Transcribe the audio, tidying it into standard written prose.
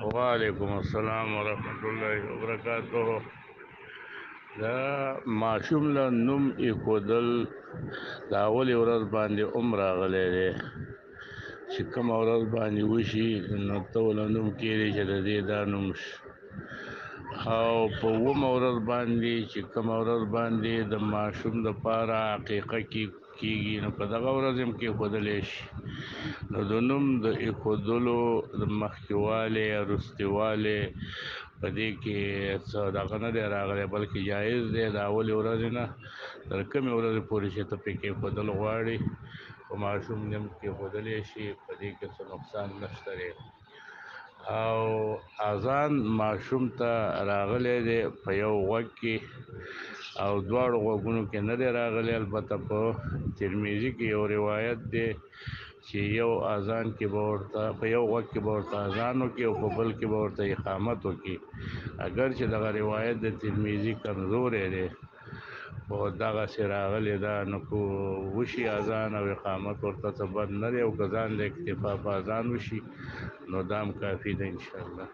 وعلیکم السلام ورحمۃ اللہ وبرکاتہ. دا ماشوم له نوم ایښودل د اولې ورځ باندې راغلی دی چې کومه ورځ باندې وشي نو ته له نوم کېږدې چې د دې دا نوم شي، او په اوومه ورځ باندې چې کومه ورځ باندې د ماشوم دپاره عقیقه کېږي نو په دغه ورځ هم کېښودلی شي. نو د نوم د ایښودلو د مخکې والی یا وروستې والی په دې کې څه دغه نه دی راغلی، بلکې جایز دی د اولې ورځې نه تر کومې ورځې پورې چې ته پرې کېښودل غواړې په ماشوم دې هم کېښودلی شي، په دې کې څه نقصان نشته دی. او اذان ماشوم ته راغلی دی په یو غوږ کې او دواړو غوږونو کې نه دی راغلی. البته په ترمذي کې یو روایت دی چې یو اذان کې به ورته په یو غوږ کې به ورته اذان وکړي او په بل کې به ورته اقامت وکړي. اگر چې دغه روایت د ترمذي کمزوری دی خو دغسې راغلی ده، نو که وشي اذان او اقامت ورته څه بد نه دی، او که ځان د اکتفا په اذان وشي نو دا هم کافي ده انشاءالله.